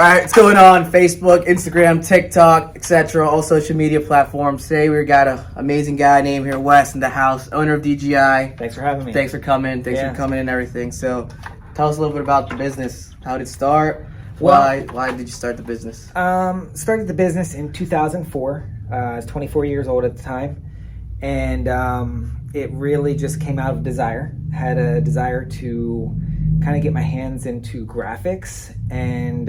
All right, what's going on? Facebook, Instagram, TikTok, etc. All social media platforms. Today we got an amazing guy named here, Wes, in the house, owner of DGI. Thanks for having me. Thanks for coming. Thanks for coming and everything. So, tell us a little bit about the business. How did it start? Why did you start the business? Started the business in 2004. I was 24 years old at the time, and it really just came out of desire. Had a desire to kind of get my hands into graphics, and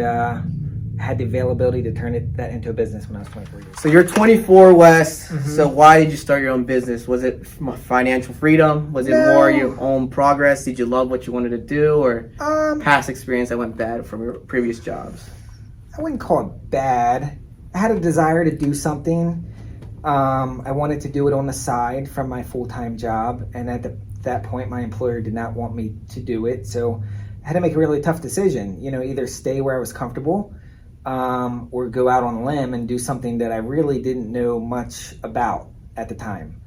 had the availability to turn that into a business when I was 24 years old. So you're 24, Wes. So why did you start your own business? Was it financial freedom? Was it more your own progress? Did you love what you wanted to do, or past experience that went bad from your previous jobs? I wouldn't call it bad. I had a desire to do something. I wanted to do it on the side from my full-time job, and at that point my employer did not want me to do it, so I had to make a really tough decision. Either stay where I was comfortable or go out on a limb and do something that I really didn't know much about at the time.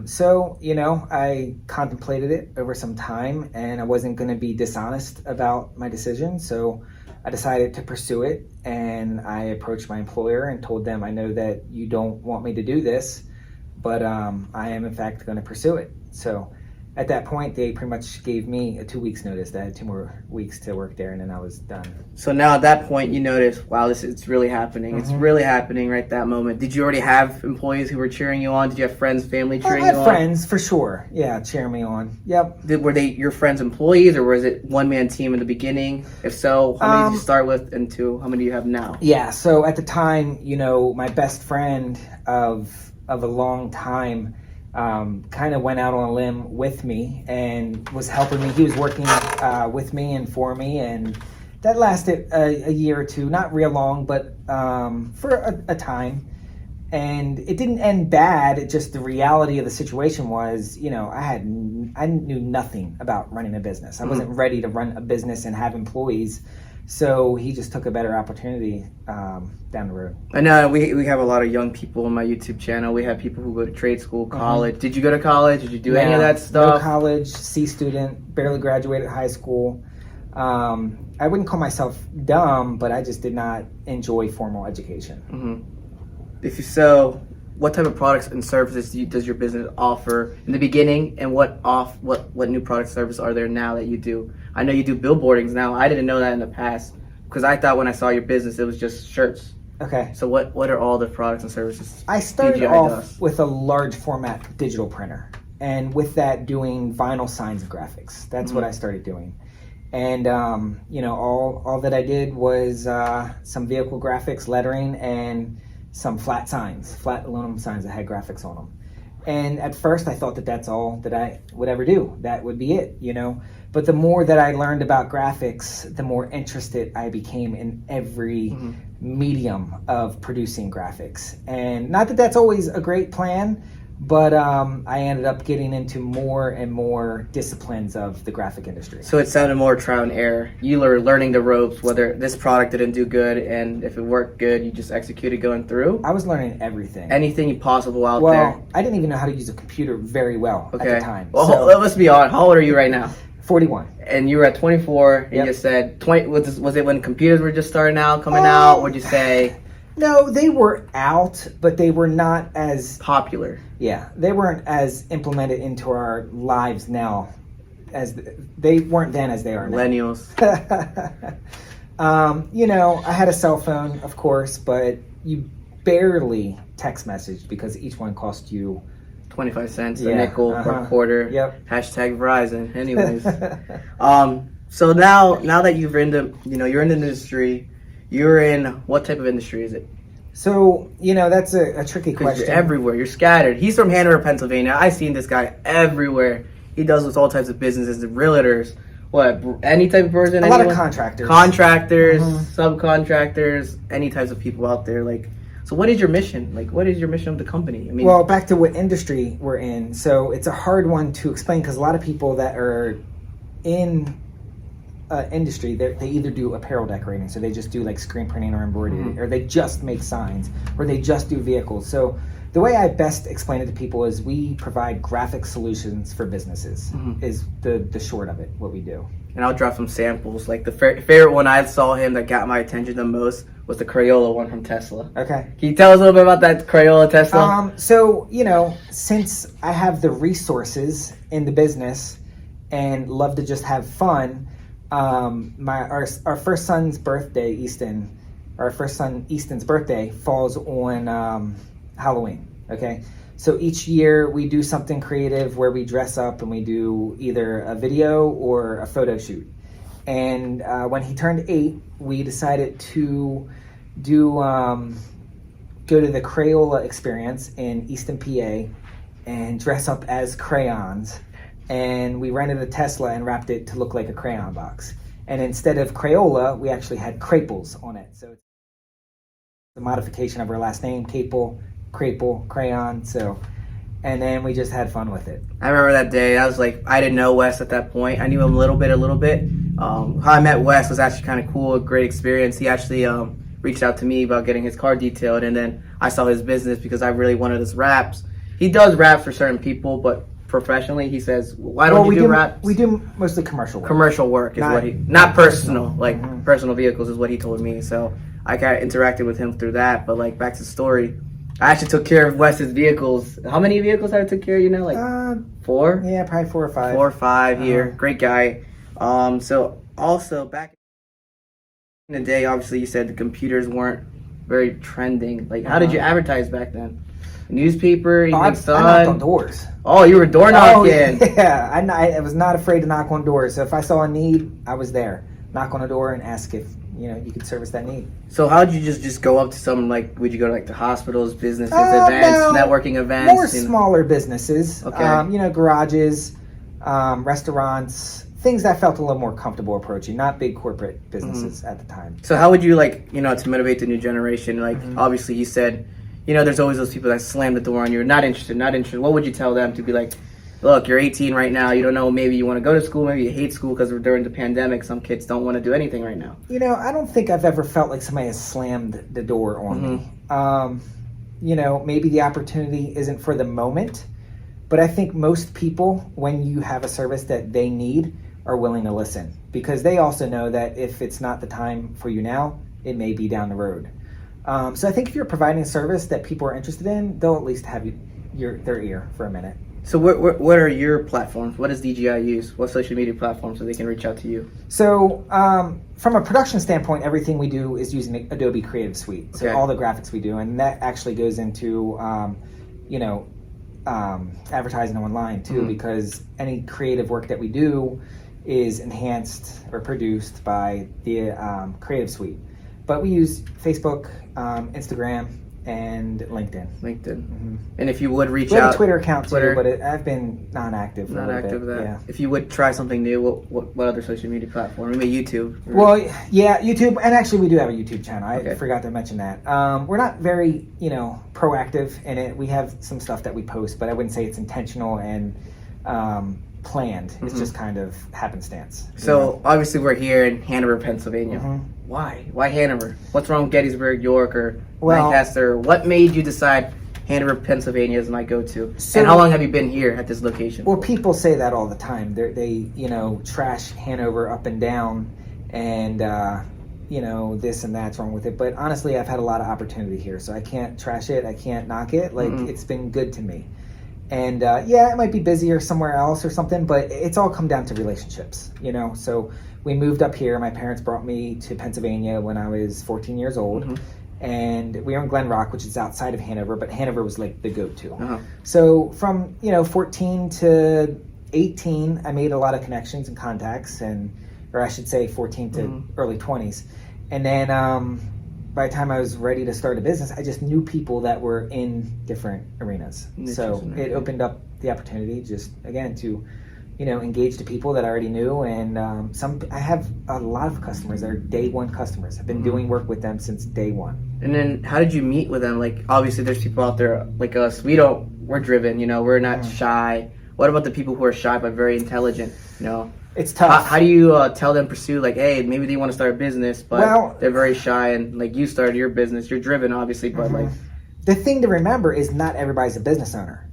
So I contemplated it over some time, and I wasn't going to be dishonest about my decision, so I decided to pursue it, and I approached my employer and told them, I know that you don't want me to do this, but I am in fact going to pursue it. So at that point, they pretty much gave me a 2 weeks notice that I had 2 more weeks to work there, and then I was done. So now at that point, you notice, wow, it's really happening. It's really happening right that moment. Did you already have employees who were cheering you on? Did you have friends, family cheering you on? I had friends, for sure. Yeah, cheering me on. Yep. Were they your friends' employees, or was it one-man team in the beginning? If so, how many did you start with, and how many do you have now? Yeah, so at the time, my best friend of a long time kind of went out on a limb with me and was helping me. He was working with me and for me, and that lasted a year or two, not real long, but for a time. And it didn't end bad. It just, the reality of the situation was, I knew nothing about running a business. I wasn't ready to run a business and have employees. So he just took a better opportunity down the road. I know we have a lot of young people on my YouTube channel. We have people who go to trade school, college. Did you go to college? Did you do any of that stuff? No college, C student, barely graduated high school. I wouldn't call myself dumb, but I just did not enjoy formal education. If so, what type of products and services does your business offer in the beginning, and what new product service are there now that you do? I know you do billboardings now. I didn't know that in the past, because I thought when I saw your business it was just shirts. Okay. So what are all the products and services? I started off with a large format digital printer, and with that doing vinyl signs and graphics. That's what I started doing. And all that I did was some vehicle graphics, lettering, and some flat aluminum signs that had graphics on them. And at first I thought that that's all that I would ever do. That would be it, But the more that I learned about graphics, the more interested I became in every medium of producing graphics. And not that that's always a great plan, but I ended up getting into more and more disciplines of the graphic industry. So it sounded more trial and error. You were learning the ropes, whether this product didn't do good, and if it worked good, you just executed going through? I was learning everything. Anything possible out there? Well, I didn't even know how to use a computer very well at the time. Well, let's be honest. How old are you right now? 41. And you were at 24, and you said 20. Was it when computers were just starting out, coming out? Would you say? No, they were out, but they were not as popular. Yeah, they weren't as implemented into our lives now as they weren't then as they are now. Millennials. I had a cell phone, of course, but you barely text messaged because each one cost you 25 cents, a nickel, or a quarter. Yep. Hashtag Verizon. Anyways, so now that you're in the industry. You're in what type of industry is it? So, that's a tricky question. You're everywhere. You're scattered. He's from Hanover, Pennsylvania. I've seen this guy everywhere. He does with all types of businesses, realtors, any type of person? A lot of contractors. Contractors, subcontractors, any types of people out there. So what is your mission? What is your mission of the company? Well, back to what industry we're in. So it's a hard one to explain because a lot of people that are in industry, they either do apparel decorating, so they just do screen printing or embroidery, or they just make signs, or they just do vehicles. So the way I best explain it to people is we provide graphic solutions for businesses, is the short of it, what we do. and I'll drop some samples. Like the favorite one I saw him that got my attention the most was the Crayola one from Tesla. Okay. Can you tell us a little bit about that Crayola Tesla? So, since I have the resources in the business and love to just have fun, our first son's birthday, Easton's birthday falls on Halloween. Okay. So each year we do something creative where we dress up and we do either a video or a photo shoot. And when he turned 8, we decided to go to the Crayola experience in Easton, PA, and dress up as crayons. And we rented a Tesla and wrapped it to look like a crayon box. And instead of Crayola, we actually had Craples on it. So it's the modification of our last name, Craple, crayon. So, and then we just had fun with it. I remember that day. I was like, I didn't know Wes at that point. I knew him a little bit. How I met Wes was actually kind of cool, a great experience. He actually reached out to me about getting his car detailed, and then I saw his business because I really wanted his wraps. He does wraps for certain people, but professionally, he says, "Why don't you do wraps?" We do mostly commercial work. Commercial work is not personal. Like personal vehicles is what he told me. So I kind of interacted with him through that. But like back to the story, I actually took care of Wes's vehicles. How many vehicles have I took care of? Like 4? Yeah, probably 4 or 5. 4 or 5 here. Great guy. So also back in the day, obviously you said the computers weren't very trending. Like how did you advertise back then? Newspaper, Evening Sun. I knocked on doors. Oh, you were door knocking. Yeah, I was not afraid to knock on doors. So if I saw a need, I was there. Knock on a door and ask if you could service that need. So how did you just go up to some, like, would you go to like the hospitals, businesses, events, networking events? More smaller businesses. Okay. Garages, restaurants, things that felt a little more comfortable approaching, not big corporate businesses at the time. So how would you to motivate the new generation? Like obviously you said, there's always those people that slam the door on you, not interested. What would you tell them to be like, look, you're 18 right now. You don't know, maybe you want to go to school, maybe you hate school because during the pandemic, some kids don't want to do anything right now. I don't think I've ever felt like somebody has slammed the door on me. Maybe the opportunity isn't for the moment, but I think most people, when you have a service that they need, are willing to listen because they also know that if it's not the time for you now, it may be down the road. So I think if you're providing a service that people are interested in, they'll at least have their ear for a minute. So what are your platforms? What does DGI use? What social media platforms so they can reach out to you? So from a production standpoint, everything we do is using Adobe Creative Suite. So all the graphics we do, and that actually goes into advertising online too, because any creative work that we do is enhanced or produced by the Creative Suite. But we use Facebook, Instagram, and LinkedIn. And if you would reach out, we have a Twitter account too, but I've been non-active for a little bit. Yeah. If you would try something new, what other social media platform? Maybe YouTube. Well, yeah, YouTube, and actually we do have a YouTube channel. I forgot to mention that. We're not very, proactive in it. We have some stuff that we post, but I wouldn't say it's intentional and planned. It's just kind of happenstance. So obviously we're here in Hanover, Pennsylvania. Why? Why Hanover? What's wrong with Gettysburg, York, or Lancaster? What made you decide Hanover, Pennsylvania is my go-to? And how long have you been here at this location? Well, people say that all the time. They trash Hanover up and down, and this and that's wrong with it. But honestly, I've had a lot of opportunity here, so I can't trash it. I can't knock it. It's been good to me. And it might be busier somewhere else or something, but it's all come down to relationships, So we moved up here. My parents brought me to Pennsylvania when I was 14 years old. And we were in Glen Rock, which is outside of Hanover, but Hanover was like the go-to. So from, 14 to 18, I made a lot of connections and contacts, or I should say 14 to early 20s. And then by the time I was ready to start a business, I just knew people that were in different arenas. So it opened up the opportunity just, again, to, engage the people that I already knew. And I have a lot of customers that are day one customers. I've been doing work with them since day one. And then how did you meet with them? Like, obviously there's people out there like us. We're driven, we're not shy. What about the people who are shy but very intelligent, It's tough. How do you tell them pursue, like, hey, maybe they want to start a business, but they're very shy, and like you started your business, you're driven, obviously, but like. The thing to remember is not everybody's a business owner.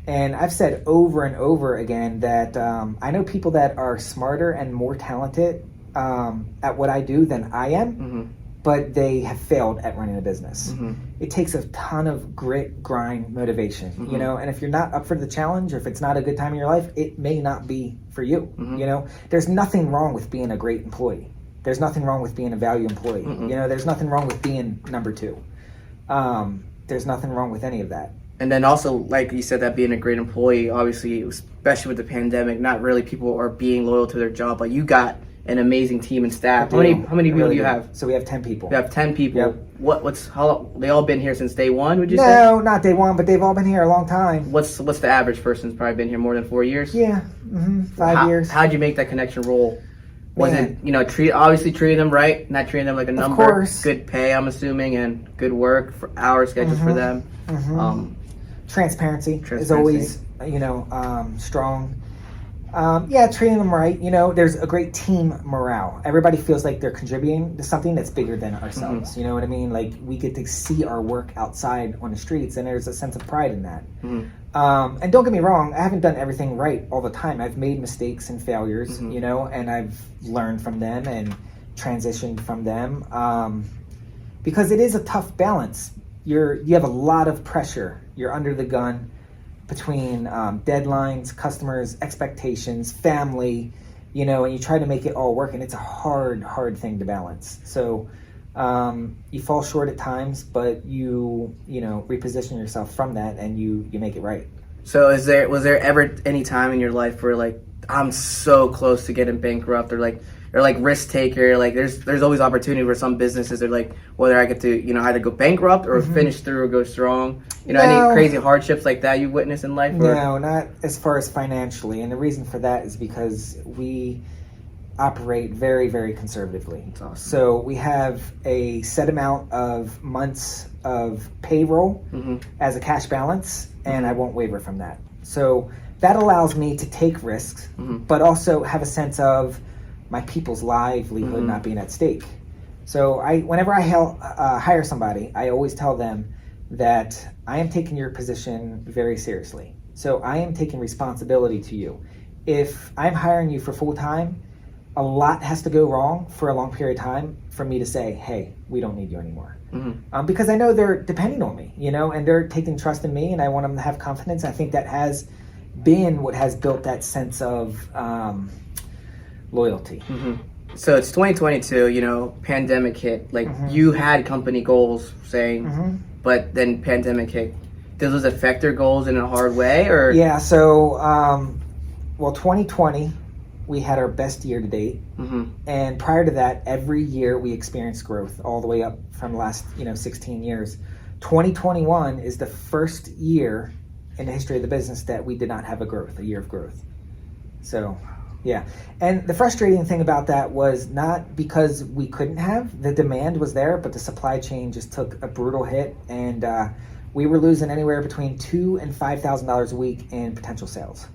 And I've said over and over again that I know people that are smarter and more talented at what I do than I am, but they have failed at running a business. It takes a ton of grit, grind, motivation, you know, and if you're not up for the challenge, or if it's not a good time in your life, it may not be for you, you know. There's nothing wrong with being a great employee. There's nothing wrong with being a value employee. You know, there's nothing wrong with being number two. There's nothing wrong with any of that. And then also, like you said, that being a great employee, obviously, especially with the pandemic, not really people are being loyal to their job. Like, you got an amazing team and staff. How many people do you have? So we have 10 people. You have 10 people. Yep. How long, they all been here since day one, would you say? No, not day one, but they've all been here a long time. What's the average person's probably been here more than 4 years? Yeah, 5 years. How'd you make that connection roll? Was Man. it, you know, obviously treating them right, not treating them like a number? Of course. Good pay, I'm assuming, and good work for hour schedules for them. Transparency is always, you know, strong. Yeah, treating them right. You know, there's a great team morale. Everybody feels like they're contributing to something that's bigger than ourselves. You know what I mean? Like, we get to see our work outside on the streets, and there's a sense of pride in that. And don't get me wrong, I haven't done everything right all the time. I've made mistakes and failures, you know, and I've learned from them and transitioned from them. Because it is a tough balance. You have a lot of pressure. You're under the gun between deadlines, customers, expectations, family, you know, and you try to make it all work, and it's a hard thing to balance. So you fall short at times, but you know, reposition yourself from that, and you make it right. So was there ever any time in your life where, like, I'm so close to getting bankrupt, or like risk taker? Like, there's always opportunity where some businesses are like, whether I get to, you know, either go bankrupt or finish through or go strong. You know, any crazy hardships like that you witnessed in life? Or? No, not as far as financially. And the reason for that is because we operate very, very conservatively. That's awesome. So we have a set amount of months of payroll as a cash balance, and I won't waver from that. So that allows me to take risks, but also have a sense of my people's livelihood not being at stake. So whenever I hire somebody, I always tell them that I am taking your position very seriously. So I am taking responsibility to you. If I'm hiring you for full time, a lot has to go wrong for a long period of time for me to say, hey, we don't need you anymore. Because I know they're depending on me, you know, and they're taking trust in me, and I want them to have confidence. I think that has been what has built that sense of loyalty. So it's 2022, you know, pandemic hit. Like, you had company goals saying, but then pandemic hit. Does those affect your goals in a hard way, or? Yeah, so, well, 2020, we had our best year to date. And prior to that, every year we experienced growth all the way up from the last, 16 years. 2021 is the first year in the history of the business that we did not have a year of growth. So, yeah. And the frustrating thing about that was not because we couldn't have, the demand was there, but the supply chain just took a brutal hit, and we were losing anywhere between $2,000 and $5,000 a week in potential sales.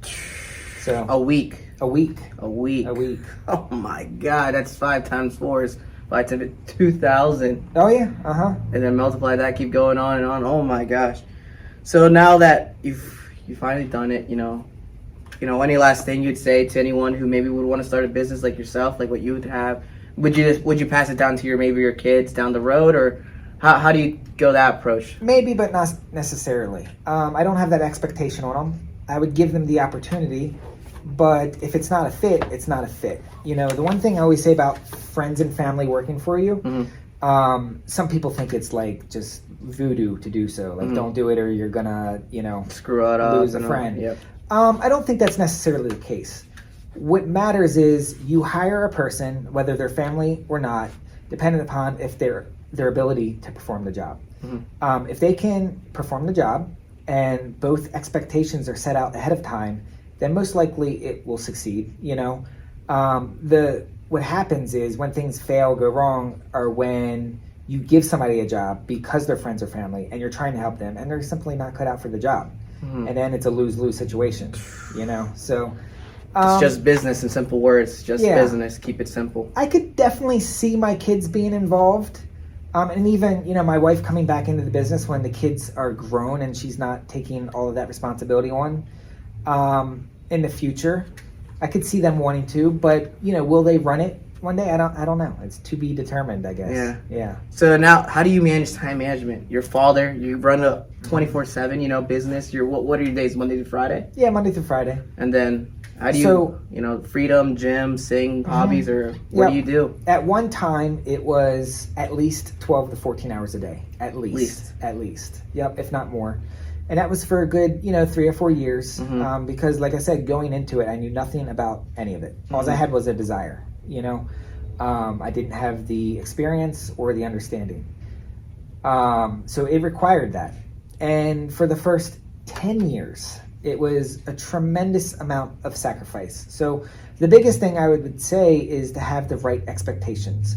So a week. A week. Oh my God, that's 5 times 4 is 5 times 2,000. Oh yeah, And then multiply that, keep going on and on. Oh my gosh. So now that you've finally done it, you know, any last thing you'd say to anyone who maybe would want to start a business like yourself, like what you would have? Would you pass it down to your kids down the road, or how do you go that approach? Maybe, but not necessarily. I don't have that expectation on them. I would give them the opportunity, but if it's not a fit, it's not a fit. You know, the one thing I always say about friends and family working for you, some people think it's like just voodoo to do so. Like, don't do it or you're gonna, screw it up, lose a friend. Yep. I don't think that's necessarily the case. What matters is you hire a person, whether they're family or not, dependent upon if their ability to perform the job. If they can perform the job and both expectations are set out ahead of time, then most likely it will succeed. What happens is when things fail, go wrong, are when you give somebody a job because they're friends or family and you're trying to help them and they're simply not cut out for the job. And then it's a lose-lose situation, So it's just business in simple words. Just business. Keep it simple. I could definitely see my kids being involved, And even, my wife coming back into the business when the kids are grown and she's not taking all of that responsibility on, in the future, I could see them wanting to, but, will they run it one day? I don't know. It's to be determined, I guess. Yeah. So now, how do you manage time management? Your father, you run a 24/7, business. What are your days, Monday through Friday? Yeah, Monday through Friday. And then how do you, freedom, gym, sing, hobbies, or what do you do? At one time, it was at least 12 to 14 hours a day. At least. Yep, if not more. And that was for a good, 3 or 4 years. Because, like I said, going into it, I knew nothing about any of it. All I had was a desire. I didn't have the experience or the understanding. So it required that. And for the first 10 years, it was a tremendous amount of sacrifice. So the biggest thing I would say is to have the right expectations.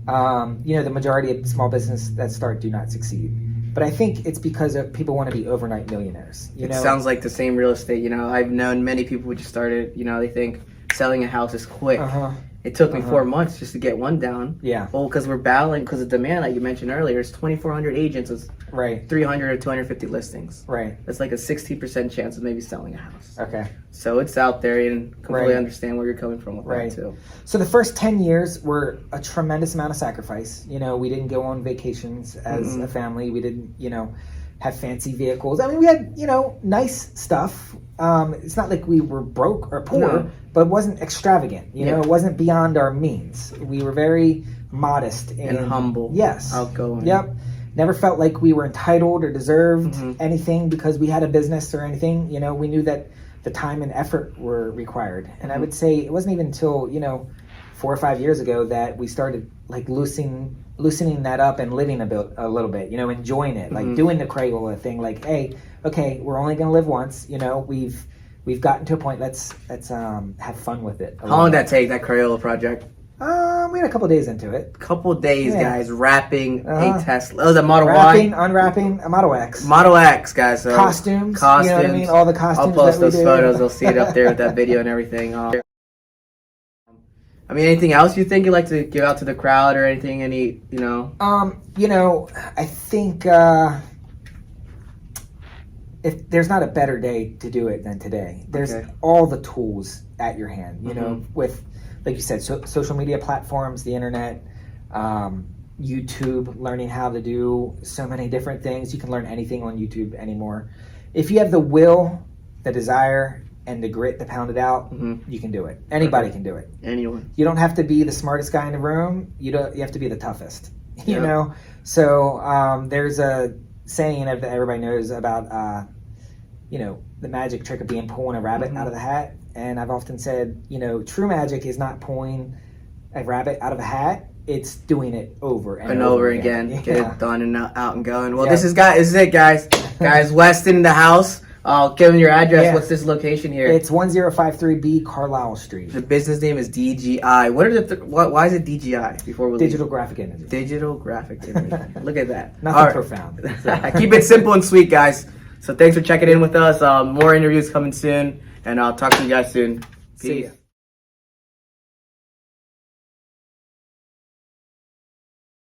The majority of small business that start do not succeed. But I think it's because of people want to be overnight millionaires. It sounds like the same real estate. I've known many people who just started, they think selling a house is quick. It took me 4 months just to get one down. Yeah. Well, because we're battling, because of demand, like you mentioned earlier, it's 2,400 agents. It's right. 300 or 250 listings. Right. That's like a 60% chance of maybe selling a house. Okay. So it's out there, and completely understand where you're coming from with that too. So the first 10 years were a tremendous amount of sacrifice. We didn't go on vacations as a family. We didn't, have fancy vehicles. I mean, we had, nice stuff. It's not like we were broke or poor, but it wasn't extravagant. It wasn't beyond our means. We were very modest and humble. Yes. Outgoing. Yep. Never felt like we were entitled or deserved anything because we had a business or anything. We knew that the time and effort were required. And I would say it wasn't even until, 4 or 5 years ago that we started like loosening that up and living a little bit, enjoying it, like doing the Crayola thing, like, hey, okay, we're only going to live once, we've gotten to a point, let's have fun with it. How long did that take, that Crayola project? We had a couple days into it. Couple days, guys, wrapping a Tesla. Oh, the Model Wrapping, Y? Unwrapping a Model X. Model X, guys. So costumes. You know what I mean? All the costumes. I'll post those photos. They'll see it up there with that video and everything. Anything else you think you'd like to give out to the crowd or anything? I think if there's not a better day to do it than today. There's all the tools at your hand, with, like you said, social media platforms, the internet, YouTube, learning how to do so many different things. You can learn anything on YouTube anymore. If you have the will, the desire, and the grit to pound it out, you can do it. Anybody can do it. Anyone. You don't have to be the smartest guy in the room. You have to be the toughest. You know. So there's a saying that everybody knows about. The magic trick of being pulling a rabbit out of the hat. And I've often said, true magic is not pulling a rabbit out of a hat. It's doing it over and over again. Get it done and out and going. Well, this is it, guys. Guys, Weston in the house. I'll give them your address. What's this location here? It's 1053B Carlisle Street. The business name is DGI. What are why is it DGI? Before we Digital Graphic Imaging. Digital Graphic Imaging. Look at that. Nothing profound. Keep it simple and sweet, guys. So thanks for checking in with us. More interviews coming soon, and I'll talk to you guys soon. Peace. See ya.